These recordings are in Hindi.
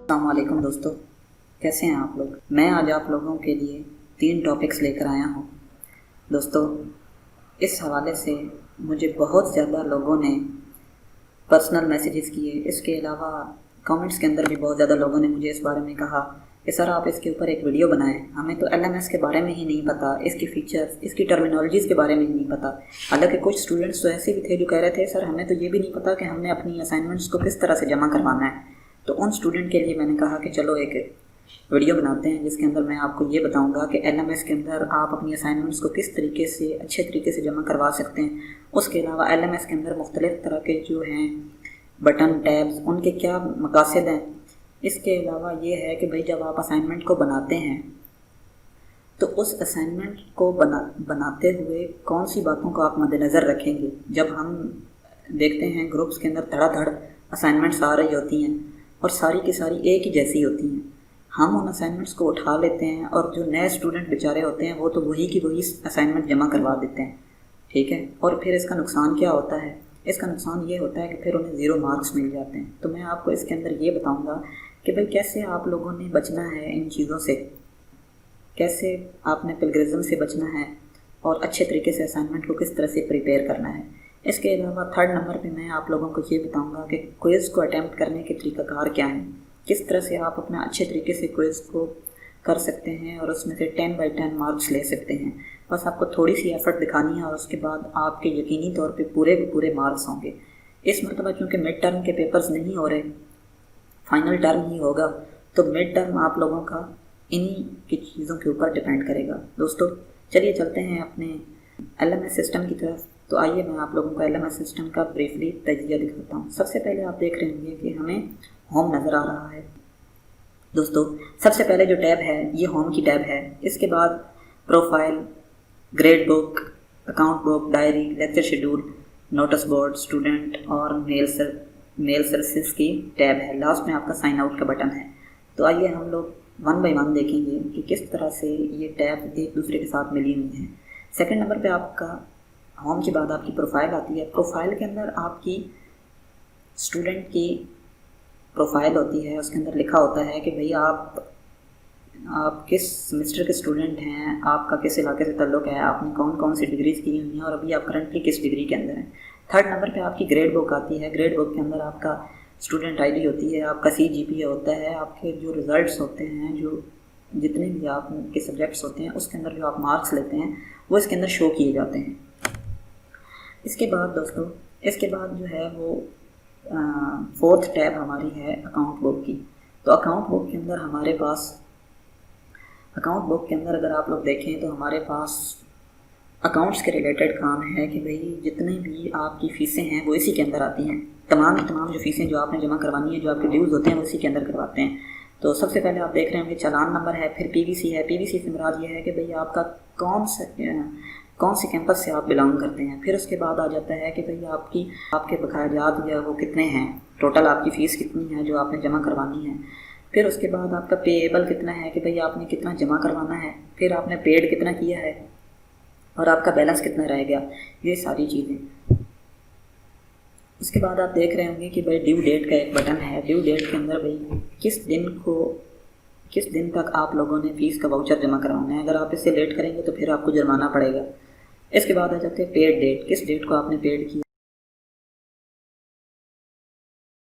अस्सलामुअलैकुम दोस्तों, कैसे हैं आप लोग। मैं आज आप लोगों के लिए 3 टॉपिक्स लेकर आया हूँ। दोस्तों, इस हवाले से मुझे बहुत ज़्यादा लोगों ने पर्सनल मैसेजेस किए। इसके अलावा कमेंट्स के अंदर भी बहुत ज़्यादा लोगों ने मुझे इस बारे में कहा कि सर आप इसके ऊपर एक वीडियो बनाएं। हमें तो LMS के बारे में ही नहीं पता, इसकी फ़ीचर्स, इसकी टर्मिनोलॉजीज़ के बारे में ही नहीं पता। हालांकि कुछ स्टूडेंट्स तो ऐसे भी थे जो कह रहे थे सर हमें तो ये भी नहीं पता कि हमने अपनी असाइनमेंट्स को किस तरह से जमा करवाना है। तो उन स्टूडेंट के लिए मैंने कहा कि चलो एक वीडियो बनाते हैं जिसके अंदर मैं आपको ये बताऊंगा कि LMS के अंदर आप अपनी असाइनमेंट्स को किस तरीके से अच्छे तरीके से जमा करवा सकते हैं। उसके अलावा LMS के अंदर मुख्तलिफ़ तरह के जो हैं बटन, टैब्स, उनके क्या मकासद हैं। इसके अलावा ये है कि भाई जब आप असाइनमेंट को बनाते हैं तो उस असाइनमेंट को बनाते हुए कौन सी बातों को आप मद्देनज़र रखेंगे। जब हम देखते हैं ग्रुप्स के अंदर धड़ाधड़ असाइनमेंट्स आ रही होती हैं और सारी की सारी एक ही जैसी होती हैं, हम उन असाइनमेंट्स को उठा लेते हैं और जो नए स्टूडेंट बेचारे होते हैं वो तो वही की वही असाइनमेंट जमा करवा देते हैं, ठीक है। और फिर इसका नुकसान क्या होता है? इसका नुकसान ये होता है कि फिर उन्हें 0 मार्क्स मिल जाते हैं। तो मैं आपको इसके अंदर ये बताऊंगा कि भाई कैसे आप लोगों ने बचना है इन चीज़ों से, कैसे आपने प्लेगरिज्म से बचना है और अच्छे तरीके से असाइनमेंट को किस तरह से प्रिपेयर करना है। इसके अलावा 3rd नंबर पे मैं आप लोगों को ये बताऊंगा कि क्विज़ को अटैम्प्ट करने के तरीक़ाकार क्या हैं, किस तरह से आप अपना अच्छे तरीके से क्विज़ को कर सकते हैं और उसमें से 10/10 मार्क्स ले सकते हैं। बस आपको थोड़ी सी एफ़र्ट दिखानी है और उसके बाद आपके यकीनी तौर पे पूरे के पूरे मार्क्स होंगे। इस मरतबा चूँकि मिड टर्म के पेपर्स नहीं हो रहे, फाइनल टर्म ही होगा, तो मिड टर्म आप लोगों का इन्हीं की चीज़ों के ऊपर डिपेंड करेगा। दोस्तों चलिए चलते हैं अपने LMS सिस्टम की तरफ। तो आइए मैं आप लोगों को LMS सिस्टम का ब्रीफली तजिया दिखाता हूँ। सबसे पहले आप देख रहे होंगे कि हमें होम नज़र आ रहा है। दोस्तों सबसे पहले जो टैब है ये होम की टैब है। इसके बाद profile, grade book, account book, diary, lecture schedule, notice board, student और मेल सर्विसेज की टैब है। लास्ट में आपका साइन आउट का बटन है। तो आइए हम लोग 1 बाय 1 देखेंगे कि किस तरह से ये टैब एक दूसरे के साथ मिली हुई हैं। 2nd नंबर पे आपका होम के बाद आपकी प्रोफाइल आती है। प्रोफाइल के अंदर आपकी स्टूडेंट की प्रोफाइल होती है। उसके अंदर लिखा होता है कि भाई आप किस सेमेस्टर के स्टूडेंट हैं, आपका किस इलाके से ताल्लुक़ है, आपने कौन कौन सी डिग्रीज़ की हुई हैं और अभी आप करंटली किस डिग्री के अंदर हैं। 3rd नंबर पे आपकी ग्रेड बुक आती है। ग्रेड बुक के अंदर आपका स्टूडेंट ID होती है, आपका CGPA होता है, आपके जो रिज़ल्ट्स होते हैं, जो जितने भी आपके सब्जेक्ट्स होते हैं उसके अंदर जो आप मार्क्स लेते हैं वो इसके अंदर शो किए जाते हैं। इसके बाद दोस्तों जो है वो 4th टैब हमारी है अकाउंट बुक की। तो अकाउंट बुक के अंदर अगर आप लोग देखें तो हमारे पास अकाउंट्स के रिलेटेड काम है कि भाई जितनी भी आपकी फ़ीसें हैं वो इसी के अंदर आती हैं। तमाम जो फ़ीसें जो आपने जमा करवानी है, जो आपके ड्यूज़ होते हैं वो इसी के अंदर करवाते हैं। तो सबसे पहले आप देख रहे होंगे चालान नंबर है, फिर PVC है। PVC से मुराद ये है कि भाई आपका कौन से कैंपस से आप बिलोंग करते हैं। फिर उसके बाद आ जाता है कि भाई आपके बकायाजात जो है वो कितने हैं, टोटल आपकी फ़ीस कितनी है जो आपने जमा करवानी है। फिर उसके बाद आपका पेएबल कितना है कि भाई आपने कितना जमा करवाना है। फिर आपने पेड कितना किया है और आपका बैलेंस कितना रह गया, ये सारी चीज़ें। उसके बाद आप देख रहे होंगे कि भाई ड्यू डेट का एक बटन है। ड्यू डेट के अंदर भाई किस दिन तक आप लोगों ने फ़ीस का वाउचर जमा करवाना है। अगर आप इससे लेट करेंगे तो फिर आपको जुर्माना पड़ेगा। इसके बाद आ जाते हैं पेड डेट, किस डेट को आपने पेड किया।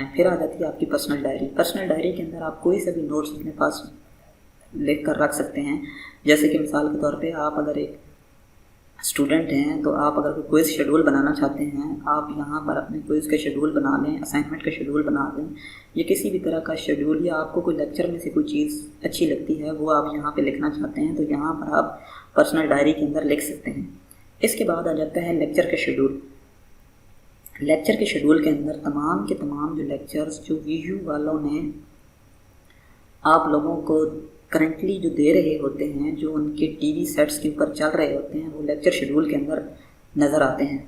फिर आ जाती है आपकी पर्सनल डायरी। पर्सनल डायरी के अंदर आप कोई सा भी नोट्स अपने पास लिख कर रख सकते हैं। जैसे कि मिसाल के तौर पे आप अगर एक स्टूडेंट हैं तो आप अगर कोई क्विज़ शेड्यूल बनाना चाहते हैं, आप यहाँ पर अपने क्विज़ का शेड्यूल बना लें, असाइनमेंट का शेड्यूल बना लें, या किसी भी तरह का शेड्यूल, या आपको कोई लेक्चर में से कोई चीज़ अच्छी लगती है वो आप यहाँ पे लिखना चाहते हैं तो यहाँ पर आप पर्सनल डायरी के अंदर लिख सकते हैं। इसके बाद आ जाता है लेक्चर का शेड्यूल। लेक्चर के शेड्यूल के अंदर तमाम के तमाम जो लेक्चर्स जो VU वालों ने आप लोगों को करंटली जो दे रहे होते हैं, जो उनके TV सेट्स के ऊपर चल रहे होते हैं, वो लेक्चर शेड्यूल के अंदर नज़र आते हैं।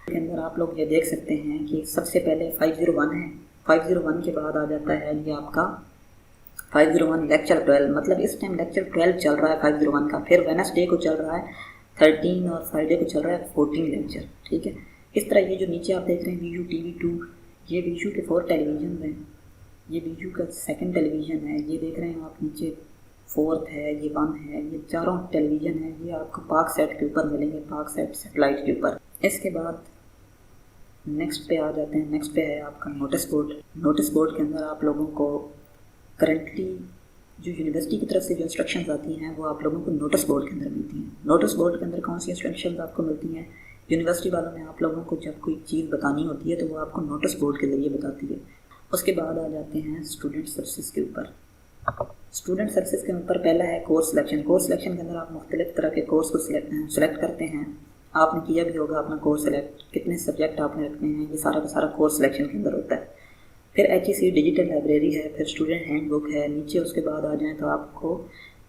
के अंदर आप लोग ये देख सकते हैं कि सबसे पहले 501 है। 501 के बाद आ जाता है ये आपका 501 लेक्चर 12, मतलब इस टाइम लेक्चर 12 चल रहा है 501 का। फिर वेडनेसडे को चल रहा है 13 और फ्राइडे को चल रहा है 14 लेक्चर, ठीक है। इस तरह ये जो नीचे आप देख रहे हैं VU TV2, ये VU के 4 टेलीविज़न हैं। ये बीजू का सेकंड टेलीविज़न है, ये देख रहे हैं आप नीचे, फोर्थ है, ये 1 है, ये चारों टेलीविज़न है, ये आपको पाक सेट के ऊपर मिलेंगे, पाक सेट सैटेलाइट के ऊपर। इसके बाद नेक्स्ट पे आ जाते हैं। नेक्स्ट पे है आपका नोटिस बोर्ड। नोटिस बोर्ड के अंदर आप लोगों को करंटली जो यूनिवर्सिटी की तरफ से जो इंस्ट्रक्शंस आती हैं वो आप लोगों को नोटिस बोर्ड के अंदर मिलती हैं। नोटिस बोर्ड के अंदर कौन सी इंस्ट्रक्शंस आपको मिलती हैं? यूनिवर्सिटी वालों ने आप लोगों को जब कोई चीज़ बतानी होती है तो वो आपको नोटिस बोर्ड के ज़रिए बताती है। उसके बाद आ जाते हैं स्टूडेंट सर्विसेज के ऊपर। स्टूडेंट सर्विसेज के ऊपर पहला है कोर्स सिलेक्शन। कोर्स सिलेक्शन के अंदर आप मुख्तलिफ तरह के कोर्स को सिलेक्ट करते हैं। आपने किया भी होगा अपना कोर्स सिलेक्ट, कितने सब्जेक्ट आपने रखने हैं, ये सारा का सारा कोर्स सिलेक्शन के अंदर होता है। फिर HEC डिजिटल लाइब्रेरी है, फिर स्टूडेंट हैंडबुक है। नीचे उसके बाद आ जाएँ तो आपको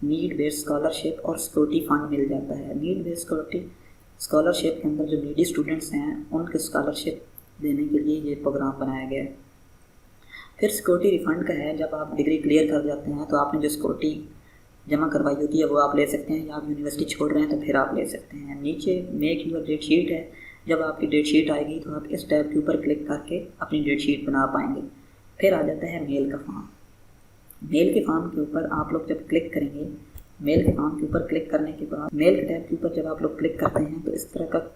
नीड बेस्ड स्कॉलरशिप और सिक्योरिटी फंड मिल जाता है। नीड बेस्ड स्कॉलरशिप के अंदर जो नीडी स्टूडेंट्स हैं उनके स्कॉलरशिप देने के लिए ये प्रोग्राम बनाया गया है। फिर सिक्योरिटी रिफ़ंड का है, जब आप डिग्री क्लियर कर जाते हैं तो आपने जो सिक्योरिटी जमा करवाई होती है वो आप ले सकते हैं, या आप यूनिवर्सिटी छोड़ रहे हैं तो फिर आप ले सकते हैं। नीचे मेक यूर डेट शीट है, जब आपकी डेट शीट आएगी तो आप इस टैब के ऊपर क्लिक करके अपनी डेट शीट बना पाएंगे। फिर आ जाता है मेल का फॉर्म। मेल के फॉर्म के ऊपर आप लोग जब क्लिक करेंगे, मेल के फॉर्म के ऊपर क्लिक करने के बाद मेल के टैब के ऊपर जब आप लोग क्लिक करते हैं तो इस तरह का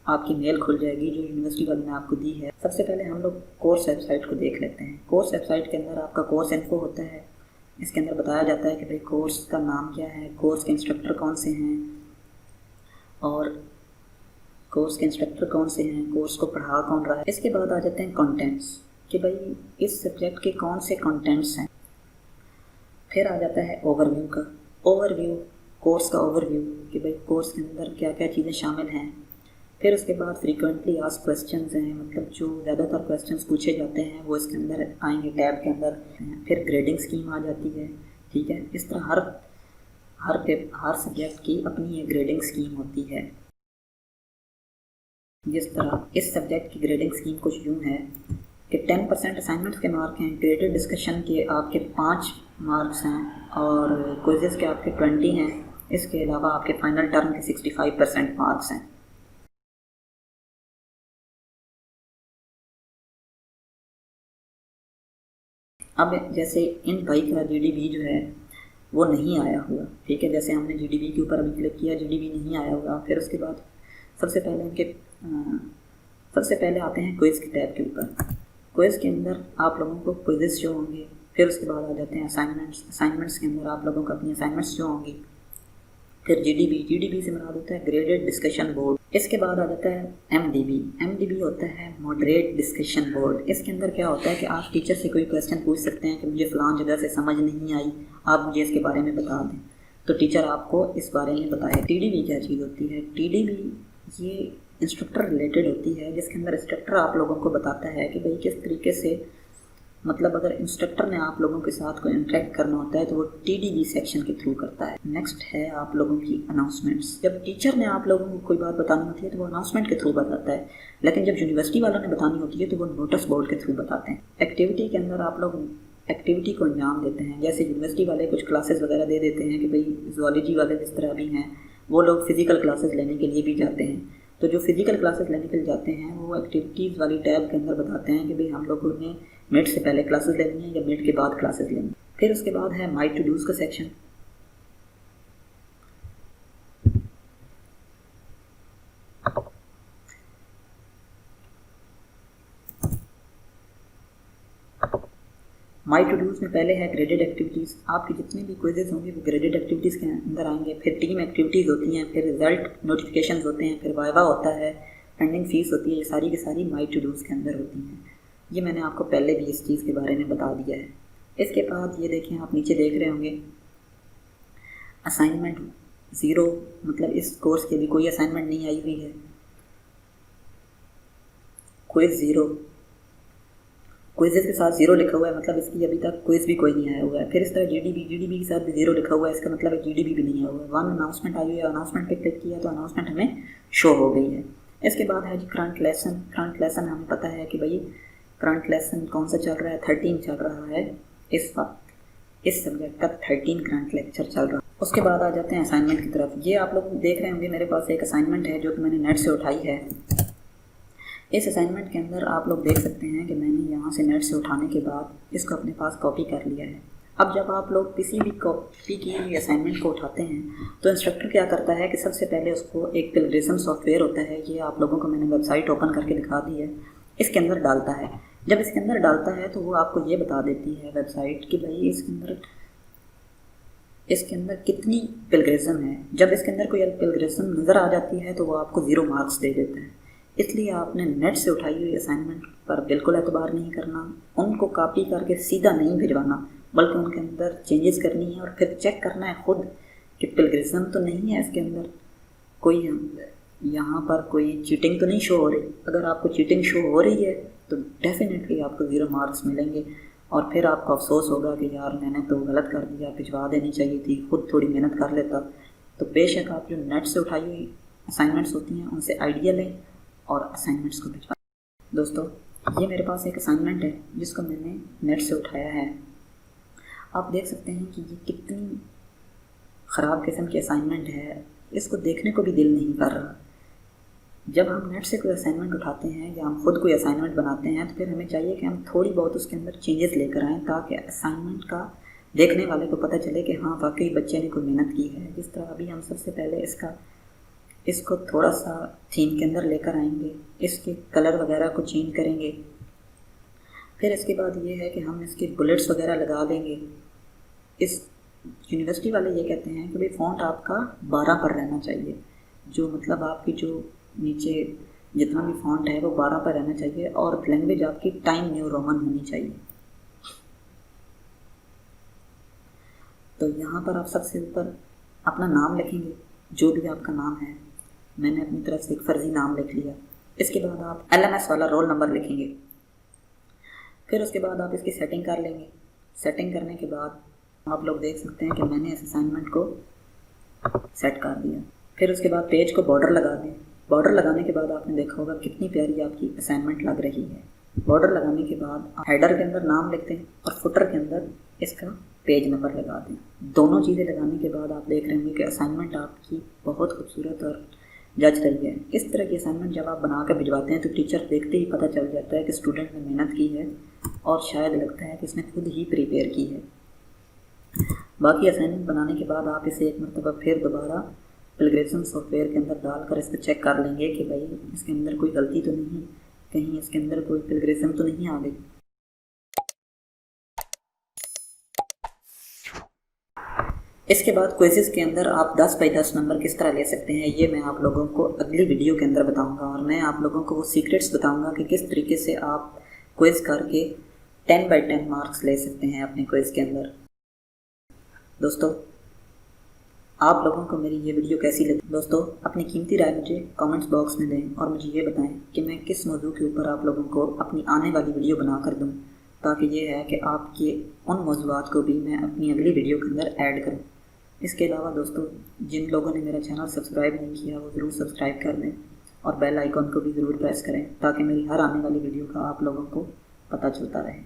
आपकी मेल खुल जाएगी जो यूनिवर्सिटी वालों ने आपको दी है। सबसे पहले हम लोग कोर्स वेबसाइट को देख लेते हैं। कोर्स वेबसाइट के अंदर आपका कोर्स इन्फो होता है। इसके अंदर बताया जाता है कि भाई कोर्स का नाम क्या है, कोर्स के इंस्ट्रक्टर कौन से हैं और कोर्स के इंस्ट्रक्टर कौन से हैं, कोर्स को पढ़ा कौन रहा है। इसके बाद आ जाते हैं कंटेंट्स कि भाई इस सब्जेक्ट के कौन से कंटेंट्स हैं। फिर आ जाता है ओवरव्यू का, ओवरव्यू कोर्स का ओवरव्यू कि भाई कोर्स के अंदर क्या क्या चीज़ें शामिल हैं। फिर उसके बाद फ्रीक्वेंटली आस्क्ड क्वेश्चंस हैं, मतलब जो ज़्यादातर क्वेश्चंस पूछे जाते हैं वो इसके अंदर आएंगे टैब के अंदर। फिर ग्रेडिंग स्कीम आ जाती है, ठीक है। इस तरह हर सब्जेक्ट की अपनी एक ग्रेडिंग स्कीम होती है। जिस तरह इस सब्जेक्ट की ग्रेडिंग स्कीम कुछ यूँ है कि 10% असाइनमेंट्स के मार्क हैं, ग्रेडेड डिस्कशन के आपके 5 मार्क्स हैं और क्विज़ेस के आपके 20 हैं। इसके अलावा आपके फाइनल टर्म के 65% मार्क्स हैं। अब जैसे इन भाई का GDB जो है वो नहीं आया हुआ, ठीक है। जैसे हमने GDB के ऊपर अभी क्लिक किया, GDB नहीं आया हुआ। फिर उसके बाद सबसे पहले आते हैं क्विज़ के टैब के ऊपर। क्विज़ के अंदर आप लोगों को क्विज़ेस जो होंगे। फिर उसके बाद आ जाते हैं असाइनमेंट्स के अंदर आप लोगों को अपनी असाइनमेंट्स जो होंगी। फिर GDB से मुराद होता है ग्रेडेड डिस्कशन बोर्ड। इसके बाद आ जाता है MDB होता है मॉडरेट डिस्कशन बोर्ड। इसके अंदर क्या होता है कि आप टीचर से कोई क्वेश्चन पूछ सकते हैं कि मुझे फ़लाँ जगह से समझ नहीं आई, आप मुझे इसके बारे में बता दें, तो टीचर आपको इस बारे में बताए। TDB क्या चीज़ होती है? TDB ये इंस्ट्रक्टर रिलेटेड होती है, जिसके अंदर इंस्ट्रक्टर आप लोगों को बताता है कि भाई किस तरीके से, मतलब अगर इंस्ट्रक्टर ने आप लोगों के साथ कोई इंटरेक्ट करना होता है तो वो TDB सेक्शन के थ्रू करता है। नेक्स्ट है आप लोगों की अनाउंसमेंट्स। जब टीचर ने आप लोगों को कोई बात बतानी होती है तो वो अनाउंसमेंट के थ्रू बताता है, लेकिन जब यूनिवर्सिटी वालों ने बतानी होती है तो वो नोटिस बोर्ड के थ्रू बताते हैं। एक्टिविटी के अंदर आप लोग एक्टिविटी को अंजाम देते हैं। जैसे यूनिवर्सिटी वाले कुछ क्लासेस वगैरह दे देते हैं कि भाई ज़ूलॉजी वाले जिस तरह भी हैं वो लोग फ़िज़िकल क्लासेस लेने के लिए भी जाते हैं। तो जो फ़िज़िकल क्लासेस लेने के लिए जाते हैं वो एक्टिविटीज़ वाली टैब के अंदर बताते हैं कि भाई हम लोगों ने मिड से पहले क्लासेस लेनी है या मिड के बाद क्लासेस लेनी है। फिर उसके बाद है माई टू डूज़ का सेक्शन। माई टू डूज़ में पहले है ग्रेडेड एक्टिविटीज़। आपके जितने भी क्विज़ेस होंगे वो ग्रेडेड एक्टिविटीज़ के अंदर आएंगे। फिर टीम एक्टिविटीज़ होती हैं, फिर रिज़ल्ट नोटिफिकेशन होते हैं, फिर वाइवा होता है, पेंडिंग फीस होती है। ये सारी की सारी माई टू डूज़ के अंदर होती हैं। ये मैंने आपको पहले भी इस चीज़ के बारे में बता दिया है। इसके बाद ये देखें, आप नीचे देख रहे होंगे असाइनमेंट 0, मतलब इस कोर्स की अभी कोई असाइनमेंट नहीं आई हुई है। क्विज़ 0, क्विज़ के साथ 0 लिखा हुआ है, मतलब इसकी अभी तक क्विज़ भी कोई नहीं आया हुआ है। फिर इस तरह GDB के साथ भी 0 लिखा हुआ है, इसका मतलब है GDB भी नहीं आया हुआ है। 1 अनाउंसमेंट आई हुई है, अनाउंसमेंट पे क्लिक किया तो अनाउंसमेंट हमें शो हो गई है। इसके बाद है जी करंट लेसन। करंट लेसन हमें पता है कि भाई करंट लेसन कौन सा चल रहा है, 13 चल रहा है इस वक्त। इस सब्जेक्ट का 13 करंट लेक्चर चल रहा है। उसके बाद आ जाते हैं असाइनमेंट की तरफ। ये आप लोग देख रहे होंगे मेरे पास एक असाइनमेंट है जो कि मैंने नेट से उठाई है। इस असाइनमेंट के अंदर आप लोग देख सकते हैं कि मैंने यहाँ से नेट से उठाने के बाद इसको अपने पास कॉपी कर लिया है। अब जब आप लोग किसी भी कॉपी की हुई असाइनमेंट को उठाते हैं तो इंस्ट्रक्टर क्या करता है कि सबसे पहले उसको एक प्लेगरिज्म सॉफ्टवेयर होता है, ये आप लोगों को मैंने वेबसाइट ओपन करके दिखा दी है, इसके अंदर डालता है। जब इसके अंदर डालता है तो वो आपको ये बता देती है वेबसाइट कि भाई इसके अंदर कितनी प्लेगरिज्म है। जब इसके अंदर कोई प्लेगरिज्म नज़र आ जाती है तो वो आपको 0 मार्क्स दे देता है। इसलिए आपने नेट से उठाई हुई असाइनमेंट पर बिल्कुल एतबार नहीं करना, उनको कॉपी करके सीधा नहीं भिजवाना, बल्कि उनके अंदर चेंजेस करनी है और फिर चेक करना है खुद कि प्लेगरिज्म तो नहीं है इसके अंदर, कोई यहाँ पर कोई चीटिंग तो नहीं शो हो रही। अगर आपको चीटिंग शो हो रही है तो डेफिनेटली आपको 0 मार्क्स मिलेंगे और फिर आपको अफसोस होगा कि यार मैंने तो गलत कर दिया, भिजवा देनी चाहिए थी, खुद थोड़ी मेहनत कर लेता। तो बेशक आप जो नेट से उठाई हुई असाइनमेंट्स होती हैं उनसे आइडिया लें और असाइनमेंट्स को भिजवाएं। दोस्तों, ये मेरे पास एक असाइनमेंट है जिसको मैंने नेट से उठाया है। आप देख सकते हैं कि ये कितनी ख़राब किस्म की असाइनमेंट है, इसको देखने को भी दिल नहीं कर रहा। जब हम नेट से कोई असाइनमेंट उठाते हैं या हम खुद कोई असाइनमेंट बनाते हैं तो फिर हमें चाहिए कि हम थोड़ी बहुत उसके अंदर चेंजेस लेकर आएँ ताकि असाइनमेंट का देखने वाले को पता चले कि हाँ वाकई बच्चे ने कोई मेहनत की है। जिस तरह अभी हम सबसे पहले इसको थोड़ा सा थीम के अंदर लेकर आएंगे, इसके कलर वगैरह को चेंज करेंगे। फिर इसके बाद ये है कि हम इसके बुलेट्स वगैरह लगा देंगे। इस यूनिवर्सिटी वाले ये कहते हैं कि भाई फ़ॉन्ट आपका 12 पर रहना चाहिए, जो मतलब आपकी जो नीचे जितना भी फ़ॉन्ट है वो 12 पर रहना चाहिए और लैंग्वेज आपकी टाइम न्यू रोमन होनी चाहिए। तो यहाँ पर आप सबसे ऊपर अपना नाम लिखेंगे, जो भी आपका नाम है। मैंने अपनी तरफ से एक फ़र्ज़ी नाम लिख लिया। इसके बाद आप LMS वाला रोल नंबर लिखेंगे। फिर उसके बाद आप इसकी सेटिंग कर लेंगे। सेटिंग करने के बाद आप लोग देख सकते हैं कि मैंने इस असाइनमेंट को सेट कर दिया। फिर उसके बाद पेज को बॉर्डर लगा दें। बॉर्डर लगाने के बाद आपने देखा होगा कितनी प्यारी आपकी असाइनमेंट लग रही है। बॉर्डर लगाने के बाद आप हेडर के अंदर नाम लिखते हैं और फुटर के अंदर इसका पेज नंबर लगा दें। दोनों चीज़ें लगाने के बाद आप देख रहे होंगे कि असाइनमेंट आपकी बहुत खूबसूरत और जज रही है। इस तरह की असाइनमेंट जब आप बना कर भिजवाते हैं तो टीचर देखते ही पता चल जाता है कि स्टूडेंट ने मेहनत की है और शायद लगता है कि इसने खुद ही प्रिपेयर की है। बाकी असाइनमेंट बनाने के बाद आप इसे एक मरतबा फिर दोबारा प्लेगरिज्म सॉफ्टवेयर के अंदर डालकर इसको चेक कर लेंगे कि भाई इसके अंदर कोई गलती तो नहीं, कहीं इसके अंदर कोई प्लेगरिज्म तो नहीं आ गई। इसके बाद क्विज़ेस के अंदर आप 10 बाई 10 नंबर किस तरह ले सकते हैं ये मैं आप लोगों को अगली वीडियो के अंदर बताऊंगा और मैं आप लोगों को वो सीक्रेट्स बताऊंगा कि किस तरीके से आप क्विज़ करके 10 बाई 10 मार्क्स ले सकते हैं अपने क्विज़ के अंदर। दोस्तों, आप लोगों को मेरी ये वीडियो कैसी लगी? दोस्तों, अपनी कीमती राय मुझे कमेंट्स बॉक्स में दें और मुझे ये बताएं कि मैं किस मौजू के ऊपर आप लोगों को अपनी आने वाली वीडियो बना कर दूँ, ताकि ये है कि आपके उन मौजूआत को भी मैं अपनी अगली वीडियो के अंदर ऐड करूँ। इसके अलावा दोस्तों, जिन लोगों ने मेरा चैनल सब्सक्राइब नहीं किया वो ज़रूर सब्सक्राइब कर दें और बेल आइकॉन को भी ज़रूर प्रेस करें ताकि मेरी हर आने वाली वीडियो का आप लोगों को पता चलता रहे।